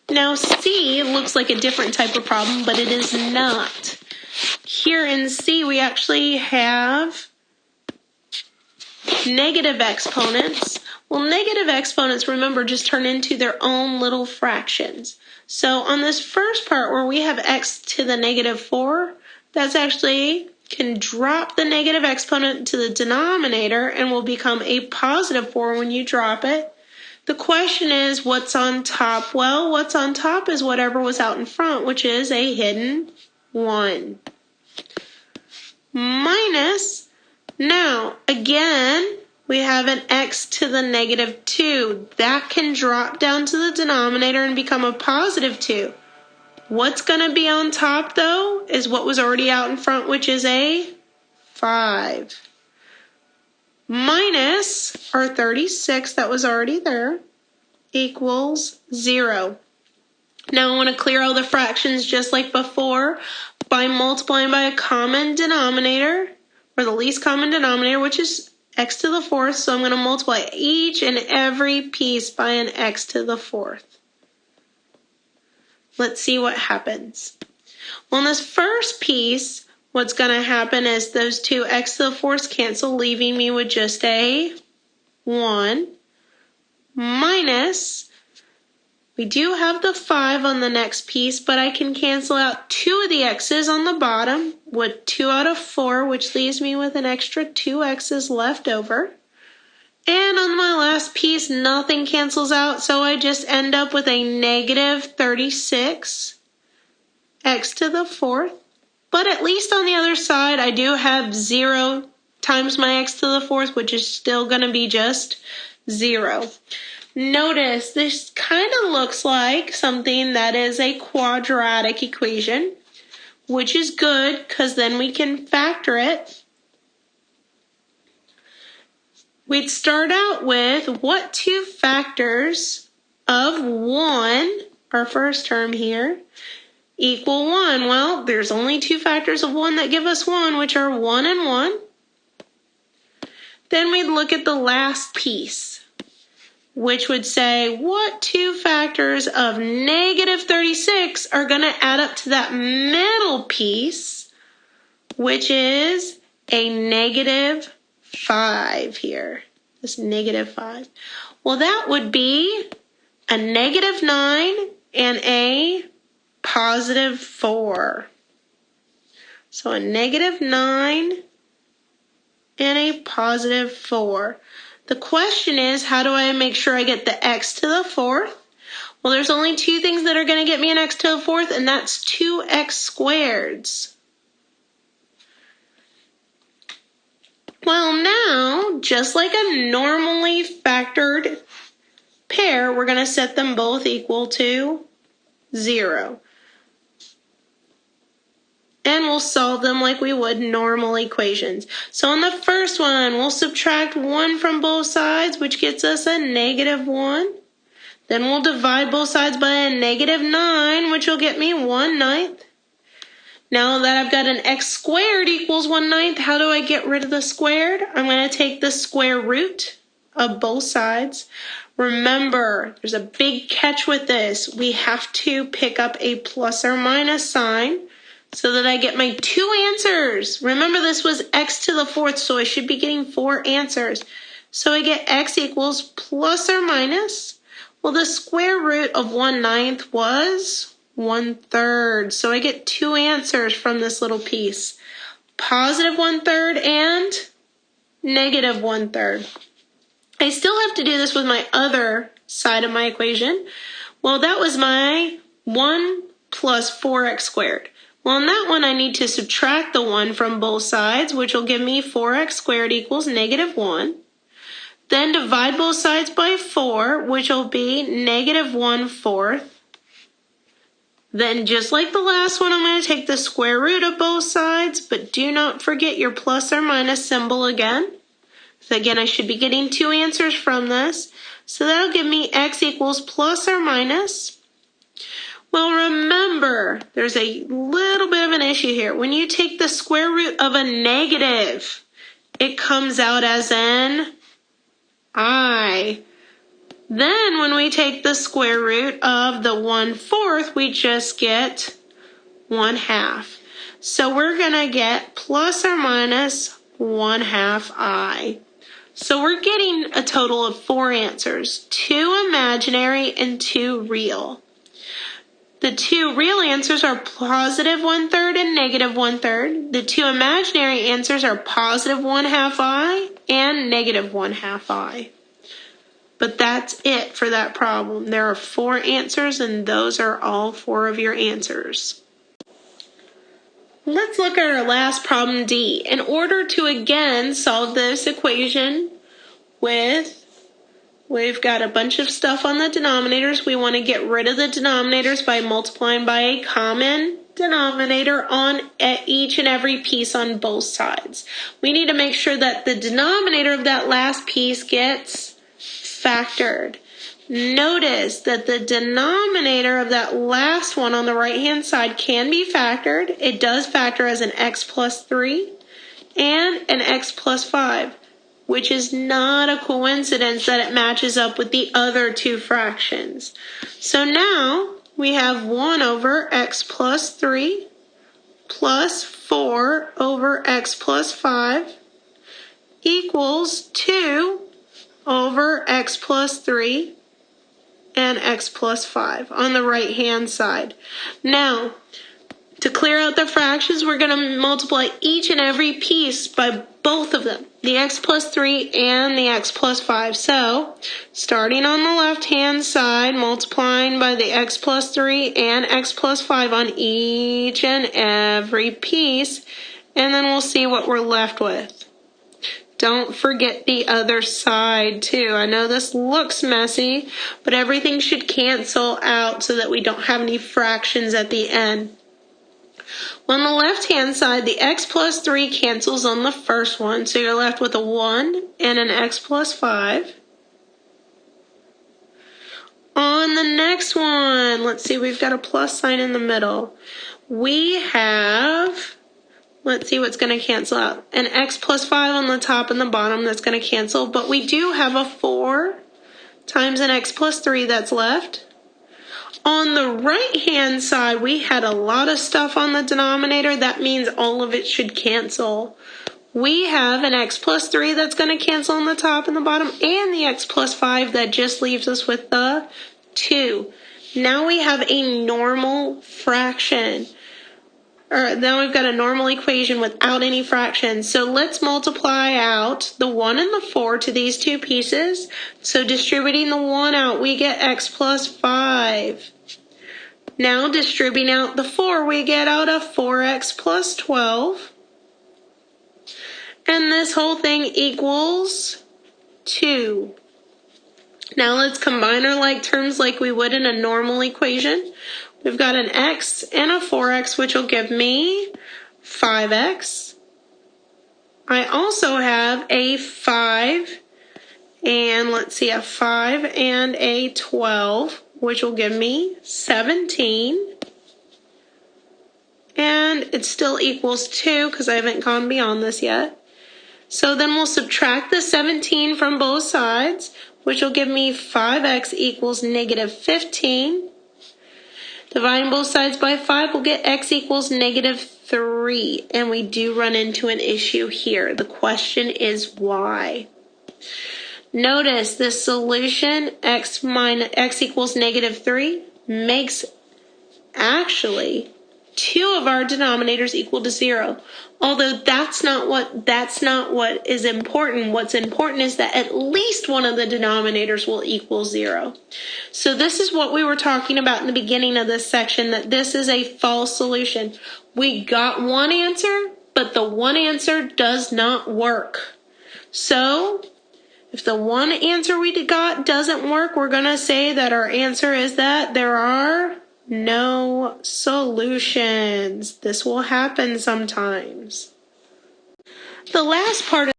Now C looks like a different type of problem, but it is not. Here in C, we actually have negative exponents. Well, negative exponents, remember, just turn into their own little fractions. So on this first part where we have x to the -4, that's actually can drop the negative exponent to the denominator and will become a +4 when you drop it. The question is, what's on top? Well, what's on top is whatever was out in front, which is a hidden 1. Minus, now, again, we have an x to the -2. That can drop down to the denominator and become a +2. What's going to be on top, though, is what was already out in front, which is a 5. Minus our 36 that was already there equals 0. Now I want to clear all the fractions just like before by multiplying by a common denominator, or the least common denominator, which is x to the 4th. So I'm going to multiply each and every piece by an x to the 4th. Let's see what happens. Well, in this first piece, what's going to happen is those two x to the 4th cancel, leaving me with just a 1 minus, we do have the 5 on the next piece, but I can cancel out 2 of the x's on the bottom with 2 out of 4, which leaves me with an extra 2 x's left over. And on my last piece, nothing cancels out, so I just end up with a -36 x to the 4th. But at least on the other side, I do have 0 times my x to the 4th, which is still going to be just 0. Notice this kind of looks like something that is a quadratic equation, which is good because then we can factor it. We'd start out with what two factors of 1, our first term here, equal 1. Well, there's only 2 factors of 1 that give us 1, which are 1 and 1. Then we'd look at the last piece, which would say what 2 factors of -36 are going to add up to that middle piece, which is a -5 here, this -5. Well, that would be a -9 and a +4. So a -9 and a +4. The question is, how do I make sure I get the x to the 4th? Well, there's only 2 things that are going to get me an x to the 4th, and that's 2x squareds. Well, now, just like a normally factored pair, we're going to set them both equal to 0. And we'll solve them like we would normal equations. So on the first one, we'll subtract 1 from both sides, which gets us a -1. Then we'll divide both sides by a -9, which will get me 1/9. Now that I've got an x squared equals 1/9, how do I get rid of the squared? I'm going to take the square root of both sides. Remember, there's a big catch with this. We have to pick up a plus or minus sign so that I get my 2 answers. Remember, this was x to the 4th, so I should be getting 4 answers. So I get x equals plus or minus. Well, the square root of 1/9 was 1/3. So I get 2 answers from this little piece. +1/3 and -1/3. I still have to do this with my other side of my equation. Well, that was my 1 plus 4x squared. Well, in that one, I need to subtract the 1 from both sides, which will give me 4x squared equals -1. Then divide both sides by 4, which will be -1/4. Then, just like the last one, I'm going to take the square root of both sides, but do not forget your plus or minus symbol again. So again, I should be getting 2 answers from this. So that'll give me x equals plus or minus. Well, remember, there's a little bit of an issue here. When you take the square root of a negative, it comes out as an I. Then when we take the square root of the 1/4, we just get 1/2. So we're going to get plus or minus 1/2 I. So we're getting a total of 4 answers, 2 imaginary and 2 real. The 2 real answers are positive 1/3 and negative 1/3. The 2 imaginary answers are positive 1/2 I and negative 1/2 I. But that's it for that problem. There are 4 answers, and those are all 4 of your answers. Let's look at our last problem, D. In order to again solve this equation we've got a bunch of stuff on the denominators. We want to get rid of the denominators by multiplying by a common denominator on each and every piece on both sides. We need to make sure that the denominator of that last piece gets factored. Notice that the denominator of that last one on the right-hand side can be factored. It does factor as an x plus 3 and an x plus 5, which is not a coincidence that it matches up with the other 2 fractions. So now we have 1 over x plus 3 plus 4 over x plus 5 equals 2 over x plus 3 and x plus 5 on the right-hand side. Now, to clear out the fractions, we're going to multiply each and every piece by both of them, the x plus 3 and the x plus 5. So, starting on the left-hand side, multiplying by the x plus 3 and x plus 5 on each and every piece, and then we'll see what we're left with. Don't forget the other side, too. I know this looks messy, but everything should cancel out so that we don't have any fractions at the end. On the left-hand side, the x plus 3 cancels on the first one, so you're left with a 1 and an x plus 5. On the next one, let's see, we've got a plus sign in the middle. We have... Let's see what's going to cancel out. An x plus 5 on the top and the bottom, that's going to cancel. But we do have a 4 times an x plus 3 that's left. On the right-hand side, we had a lot of stuff on the denominator. That means all of it should cancel. We have an x plus 3 that's going to cancel on the top and the bottom, and the x plus 5 that just leaves us with the 2. Now we have a normal fraction. Then we've got a normal equation without any fractions. So let's multiply out the 1 and the 4 to these 2 pieces. So distributing the 1 out, we get x plus 5. Now distributing out the 4, we get out a 4x plus 12. And this whole thing equals 2. Now let's combine our like terms like we would in a normal equation. We've got an x and a 4x, which will give me 5x. I also have a 5 and let's see, a 5 and a 12, which will give me 17. And it still equals 2 because I haven't gone beyond this yet. So then we'll subtract the 17 from both sides, which will give me 5x equals negative 15. Dividing both sides by 5, we'll get x equals negative 3. And we do run into an issue here. The question is why? Notice the solution, x equals negative 3, makes actually 2 of our denominators equal to 0. Although that's not what is important. What's important is that at least one of the denominators will equal 0. So this is what we were talking about in the beginning of this section, that this is a false solution. We got one answer, but the one answer does not work. So if the one answer we got doesn't work, we're going to say that our answer is that there are no solutions. This will happen sometimes. The last part of